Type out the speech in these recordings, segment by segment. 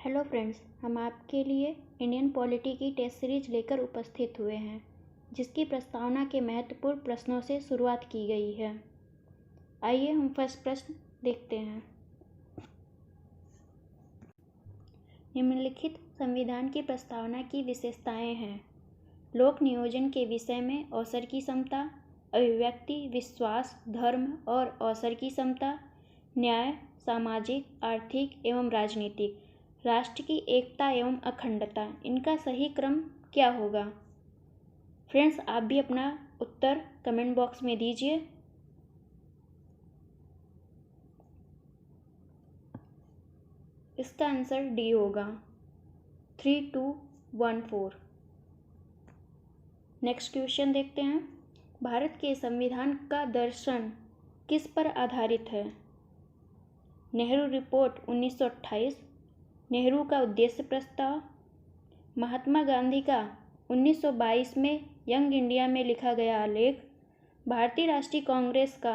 Hello friends, हम आपके लिए इंडियन पॉलिटी की टेस्ट सीरीज लेकर उपस्थित हुए हैं, जिसकी प्रस्तावना के महत्वपूर्ण प्रश्नों से शुरुआत की गई है। आइए हम फर्स्ट प्रश्न देखते हैं। निम्नलिखित संविधान की प्रस्तावना की विशेषताएं हैं। लोक नियोजन के विषय में अवसर की समता, अभिव्यक्ति, विश्वास, धर्म और अवसर की समता, न्याय, सामाजिक, आर्थिक एवं राजनीतिक, राष्ट्र की एकता एवं अखंडता। इनका सही क्रम क्या होगा? फ्रेंड्स, आप भी अपना उत्तर कमेंट बॉक्स में दीजिए। इसका आंसर डी होगा, 3, 2, 1, 4। नेक्स्ट क्वेश्चन देखते हैं। भारत के संविधान का दर्शन किस पर आधारित है? नेहरू रिपोर्ट 1928, नेहरू का उद्देश्य प्रस्ताव, महात्मा गांधी का 1922 में यंग इंडिया में लिखा गया आलेख, भारतीय राष्ट्रीय कांग्रेस का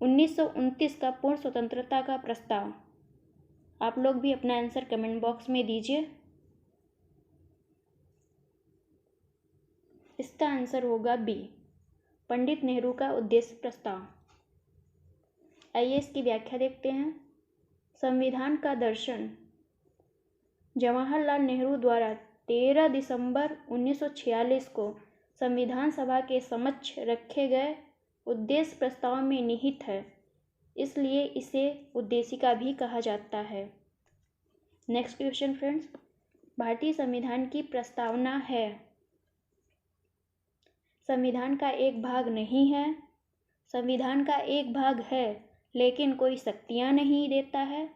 1929 का पूर्ण स्वतंत्रता का प्रस्ताव। आप लोग भी अपना आंसर कमेंट बॉक्स में दीजिए। इसका आंसर होगा बी, पंडित नेहरू का उद्देश्य प्रस्ताव। आइए इसकी व्याख्या देखते हैं। संविधान का दर्शन जवाहरलाल नेहरू द्वारा 13 दिसंबर 1946 को संविधान सभा के समक्ष रखे गए उद्देश्य प्रस्ताव में निहित है, इसलिए इसे उद्देशिका भी कहा जाता है। नेक्स्ट क्वेश्चन फ्रेंड्स, भारतीय संविधान की प्रस्तावना है। संविधान का एक भाग नहीं है, संविधान का एक भाग है लेकिन कोई शक्तियां नहीं देता है,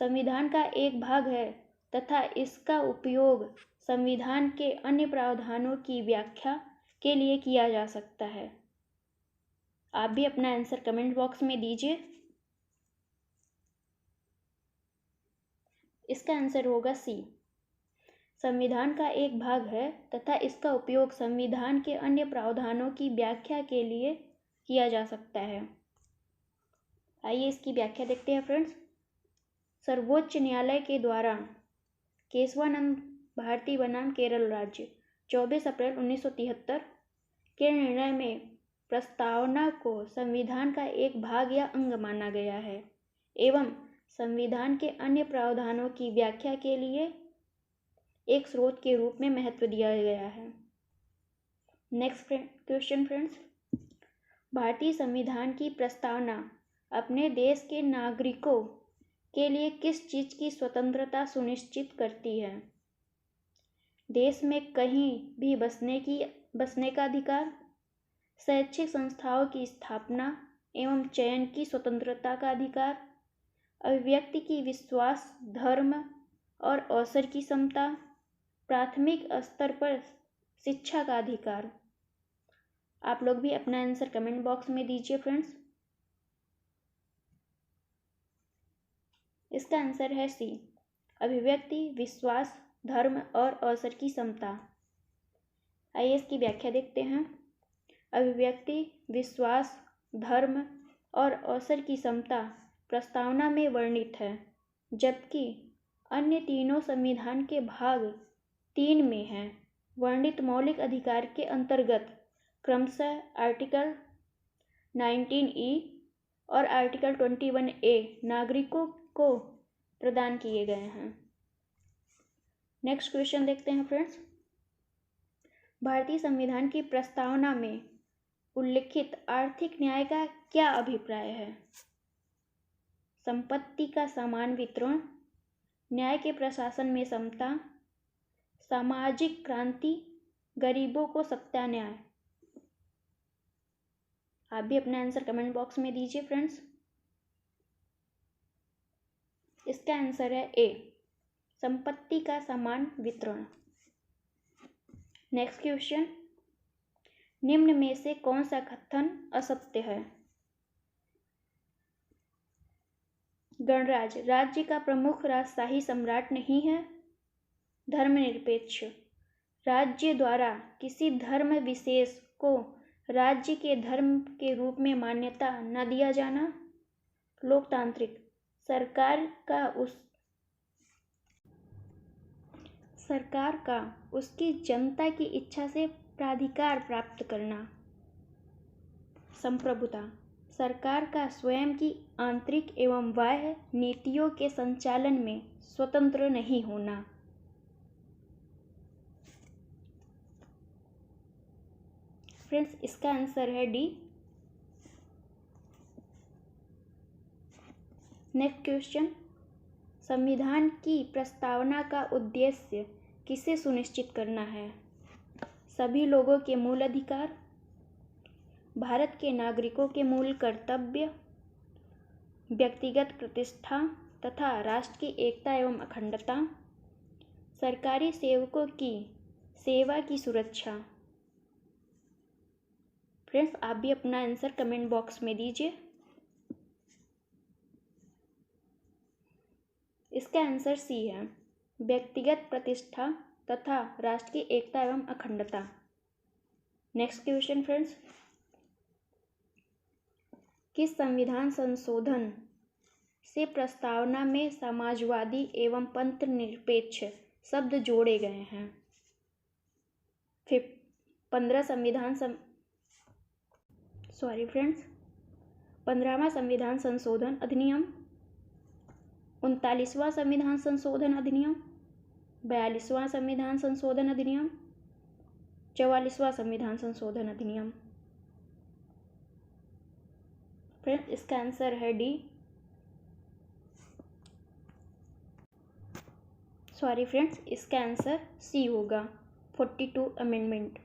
संविधान का एक भाग है तथा इसका उपयोग संविधान के अन्य प्रावधानों की व्याख्या के लिए किया जा सकता है। आप भी अपना आंसर कमेंट बॉक्स में दीजिए। इसका आंसर होगा सी, संविधान का एक भाग है तथा इसका उपयोग संविधान के अन्य प्रावधानों की व्याख्या के लिए किया जा सकता है। आइए इसकी व्याख्या देखते हैं फ्रेंड्स। सर्वोच्च न्यायालय के द्वारा केशवानंद भारती बनाम केरल राज्य 24 अप्रैल 1973 के निर्णय में प्रस्तावना को संविधान का एक भाग या अंग माना गया है एवं संविधान के अन्य प्रावधानों की व्याख्या के लिए एक स्रोत के रूप में महत्व दिया गया है। नेक्स्ट क्वेश्चन फ्रेंड्स, भारतीय संविधान की प्रस्तावना अपने देश के नागरिकों के लिए किस चीज की स्वतंत्रता सुनिश्चित करती है? देश में कहीं भी बसने का अधिकार, शैक्षिक संस्थाओं की स्थापना एवं चयन की स्वतंत्रता का अधिकार, अभिव्यक्ति की विश्वास, धर्म और अवसर की समता, प्राथमिक स्तर पर शिक्षा का अधिकार। आप लोग भी अपना आंसर कमेंट बॉक्स में दीजिए फ्रेंड्स। इसका आंसर है सी, अभिव्यक्ति, विश्वास, धर्म और अवसर की समता। आइए इसकी व्याख्या देखते हैं। अभिव्यक्ति, विश्वास, धर्म और अवसर की समता प्रस्तावना में वर्णित है, जबकि अन्य तीनों संविधान के भाग 3 में हैं। वर्णित मौलिक अधिकार के अंतर्गत क्रमशः आर्टिकल 19E और आर्टिकल 21A नागरिकों को प्रदान किए गए हैं। नेक्स्ट क्वेश्चन देखते हैं फ्रेंड्स, भारतीय संविधान की प्रस्तावना में उल्लिखित आर्थिक न्याय का क्या अभिप्राय है? संपत्ति का समान वितरण, न्याय के प्रशासन में समता, सामाजिक क्रांति, गरीबों को सत्ता न्याय। आप भी अपना आंसर कमेंट बॉक्स में दीजिए फ्रेंड्स। इसका आंसर है ए, संपत्ति का समान वितरण। नेक्स्ट क्वेश्चन, निम्न में से कौन सा कथन असत्य है? गणराज्य राज्य का प्रमुख राजशाही सम्राट नहीं है। धर्मनिरपेक्ष राज्य द्वारा किसी धर्म विशेष को राज्य के धर्म के रूप में मान्यता न दिया जाना। लोकतांत्रिक सरकार का सरकार का उसकी जनता की इच्छा से प्राधिकार प्राप्त करना। संप्रभुता, सरकार का स्वयं की आंतरिक एवं बाह्य नीतियों के संचालन में स्वतंत्र नहीं होना। फ्रेंड्स, इसका आंसर है डी। नेक्स्ट क्वेश्चन, संविधान की प्रस्तावना का उद्देश्य किसे सुनिश्चित करना है? सभी लोगों के मूल अधिकार, भारत के नागरिकों के मूल कर्तव्य, व्यक्तिगत प्रतिष्ठा तथा राष्ट्र की एकता एवं अखंडता, सरकारी सेवकों की सेवा की सुरक्षा। फ्रेंड्स, आप भी अपना आंसर कमेंट बॉक्स में दीजिए। इसका आंसर सी है, व्यक्तिगत प्रतिष्ठा तथा राष्ट्र की एकता एवं अखंडता। नेक्स्ट क्वेश्चन फ्रेंड्स, किस संविधान संशोधन से प्रस्तावना में समाजवादी एवं पंथ निरपेक्ष शब्द जोड़े गए हैं? 15वां संविधान संशोधन अधिनियम, 39वां संविधान संशोधन अधिनियम, 42वां संविधान संशोधन अधिनियम, 44वां संविधान संशोधन अधिनियम। फ्रेंड्स, इसका आंसर है डी। फ्रेंड्स, इसका आंसर सी होगा, 42 अमेंडमेंट।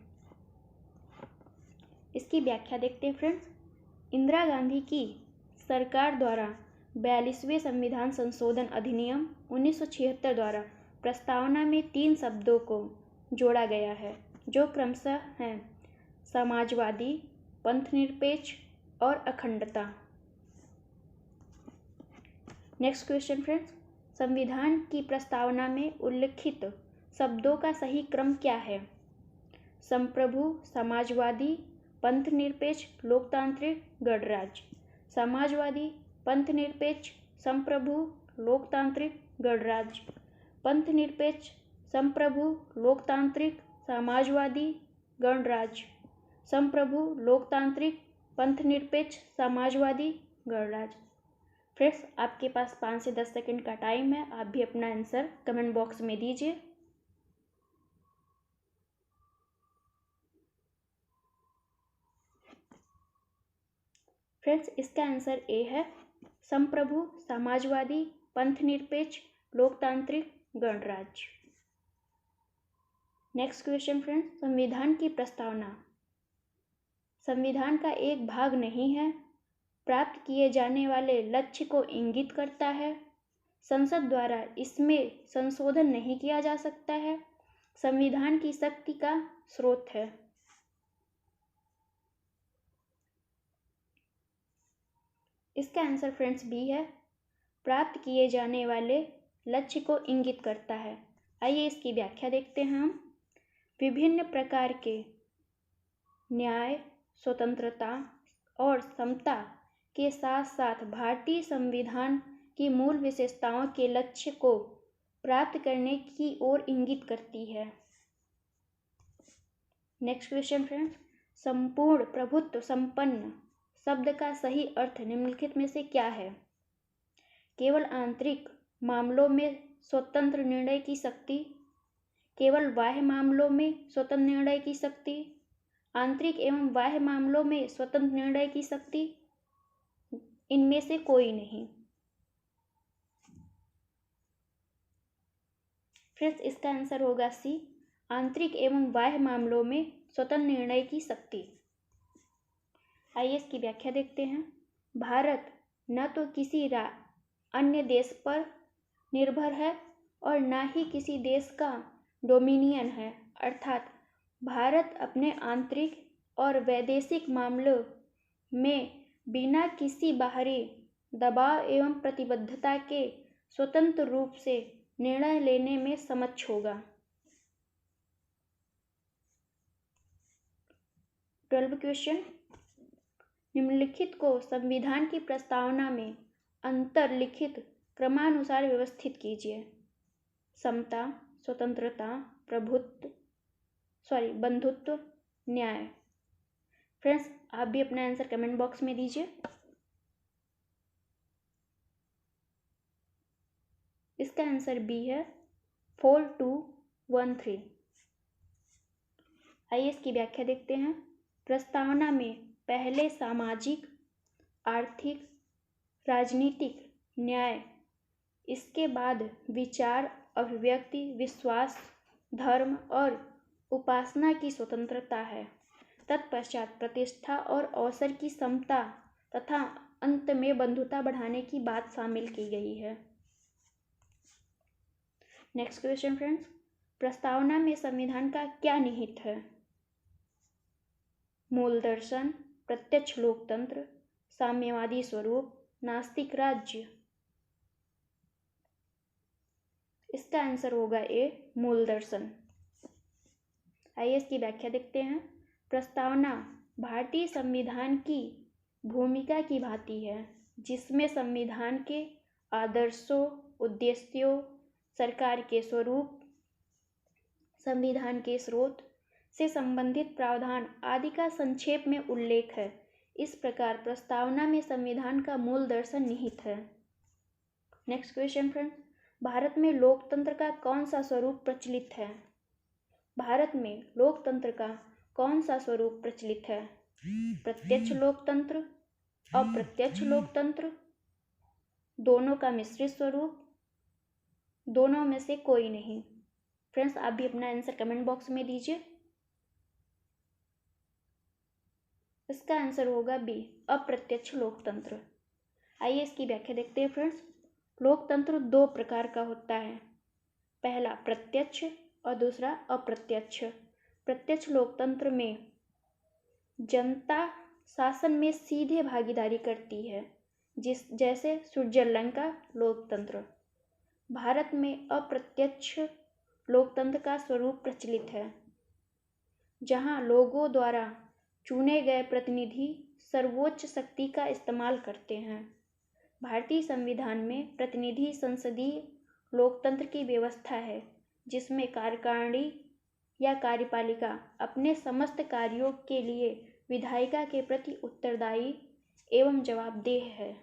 इसकी व्याख्या देखते हैं फ्रेंड्स। इंदिरा गांधी की सरकार द्वारा 42वें संविधान संशोधन अधिनियम 1976 द्वारा प्रस्तावना में 3 शब्दों को जोड़ा गया है, जो क्रमशः हैं समाजवादी, पंथनिरपेक्ष और अखंडता। नेक्स्ट क्वेश्चन फ्रेंड्स, संविधान की प्रस्तावना में उल्लिखित शब्दों का सही क्रम क्या है? संप्रभु, समाजवादी, पंथनिरपेक्ष, लोकतांत्रिक, गणराज्य। समाजवादी, पंथनिरपेक्ष, संप्रभु, लोकतांत्रिक, गणराज्य। पंथनिरपेक्ष, संप्रभु, लोकतांत्रिक, समाजवादी, गणराज्य। संप्रभु, लोकतांत्रिक, पंथनिरपेक्ष, समाजवादी, गणराज्य। फ्रेंड्स, आपके पास 5 से 10 सेकंड का टाइम है, आप भी अपना आंसर कमेंट बॉक्स में दीजिए। फ्रेंड्स, इसका आंसर ए है, संप्रभु, समाजवादी, पंथनिरपेक्ष, लोकतांत्रिक, गणराज्य। नेक्स्ट क्वेश्चन फ्रेंड्स, संविधान की प्रस्तावना संविधान का एक भाग नहीं है, प्राप्त किए जाने वाले लक्ष्य को इंगित करता है, संसद द्वारा इसमें संशोधन नहीं किया जा सकता है, संविधान की शक्ति का स्रोत है। इसका आंसर फ्रेंड्स बी है, प्राप्त किए जाने वाले लक्ष्य को इंगित करता है। आइए इसकी व्याख्या देखते हैं हम। विभिन्न प्रकार के न्याय, स्वतंत्रता और समता के साथ साथ भारतीय संविधान की मूल विशेषताओं के लक्ष्य को प्राप्त करने की ओर इंगित करती है। नेक्स्ट क्वेश्चन फ्रेंड्स, संपूर्ण प्रभुत्व संपन्न शब्द का सही अर्थ निम्नलिखित में से क्या है? केवल आंतरिक मामलों में स्वतंत्र निर्णय की शक्ति, केवल बाह्य मामलों में स्वतंत्र निर्णय की शक्ति, आंतरिक एवं बाह्य मामलों में स्वतंत्र निर्णय की शक्ति, इनमें से कोई नहीं। फ्रेंड्स, इसका आंसर होगा सी, आंतरिक एवं बाह्य मामलों में स्वतंत्र निर्णय की शक्ति। आइए इसकी व्याख्या देखते हैं। भारत न तो किसी अन्य देश पर निर्भर है और न ही किसी देश का डोमिनियन है, अर्थात भारत अपने आंतरिक और वैदेशिक मामलों में बिना किसी बाहरी दबाव एवं प्रतिबद्धता के स्वतंत्र रूप से निर्णय लेने में समक्ष होगा। 12वां क्वेश्चन, निम्नलिखित को संविधान की प्रस्तावना में अंतर्लिखित क्रमानुसार व्यवस्थित कीजिए। समता, स्वतंत्रता, बंधुत्व, न्याय। फ्रेंड्स, आप भी अपना आंसर कमेंट बॉक्स में दीजिए। इसका आंसर बी है 4213। आइए इसकी व्याख्या देखते हैं। प्रस्तावना में पहले सामाजिक, आर्थिक, राजनीतिक न्याय, इसके बाद विचार, अभिव्यक्ति, विश्वास, धर्म और उपासना की स्वतंत्रता है। तत्पश्चात प्रतिष्ठा और अवसर की समता तथा अंत में बंधुता बढ़ाने की बात शामिल की गई है। नेक्स्ट क्वेश्चन फ्रेंड्स, प्रस्तावना में संविधान का क्या निहित है? मूल दर्शन, प्रत्यक्ष लोकतंत्र, साम्यवादी स्वरूप, नास्तिक राज्य। इसका आंसर होगा ए, मूल दर्शन। आइए इसकी व्याख्या देखते हैं। प्रस्तावना भारतीय संविधान की भूमिका की भांति है, जिसमें संविधान के आदर्शों, उद्देश्यों, सरकार के स्वरूप, संविधान के स्रोत से संबंधित प्रावधान आदि का संक्षेप में उल्लेख है। इस प्रकार प्रस्तावना में संविधान का मूल दर्शन निहित है। नेक्स्ट क्वेश्चन फ्रेंड्स, भारत में लोकतंत्र का कौन सा स्वरूप प्रचलित है? भारत में लोकतंत्र का कौन सा स्वरूप प्रचलित है? प्रत्यक्ष लोकतंत्र, अप्रत्यक्ष लोकतंत्र, दोनों का मिश्रित स्वरूप, दोनों में से कोई नहीं। फ्रेंड्स, आप भी अपना आंसर कमेंट बॉक्स में दीजिए। इसका आंसर होगा बी, अप्रत्यक्ष लोकतंत्र। आइए इसकी व्याख्या देखते हैं फ्रेंड्स। लोकतंत्र दो प्रकार का होता है, पहला प्रत्यक्ष और दूसरा अप्रत्यक्ष। प्रत्यक्ष लोकतंत्र में जनता शासन में सीधे भागीदारी करती है, जैसे स्विट्जरलैंड का लोकतंत्र। भारत में अप्रत्यक्ष लोकतंत्र का स्वरूप प्रचलित है, जहां लोगों द्वारा चुने गए प्रतिनिधि सर्वोच्च शक्ति का इस्तेमाल करते हैं। भारतीय संविधान में प्रतिनिधि संसदीय लोकतंत्र की व्यवस्था है, जिसमें कार्यकारिणी या कार्यपालिका अपने समस्त कार्यों के लिए विधायिका के प्रति उत्तरदायी एवं जवाबदेह है।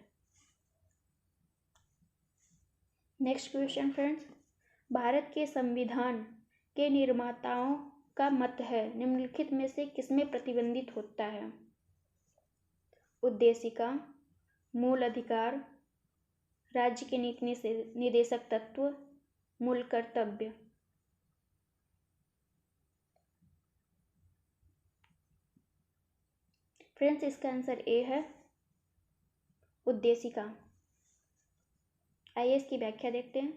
नेक्स्ट क्वेश्चन फ्रेंड्स, भारत के संविधान के निर्माताओं का मत है निम्नलिखित में से किसमें प्रतिबंधित होता है? उद्देशिका, मूल अधिकार, राज्य के नीति निदेशक तत्व, मूल कर्तव्य। फ्रेंड्स, इसका आंसर ए है, उद्देशिका। आइए इसकी व्याख्या देखते हैं।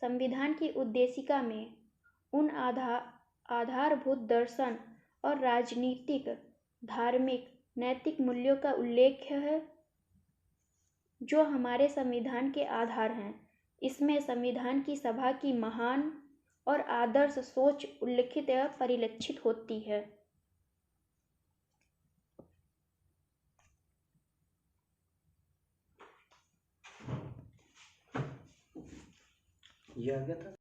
संविधान की उद्देशिका में उन आधारभूत दर्शन और राजनीतिक, धार्मिक, नैतिक मूल्यों का उल्लेख है जो हमारे संविधान के आधार हैं। इसमें संविधान की सभा की महान और आदर्श सोच उल्लिखित या परिलक्षित होती है। ये आ गया था।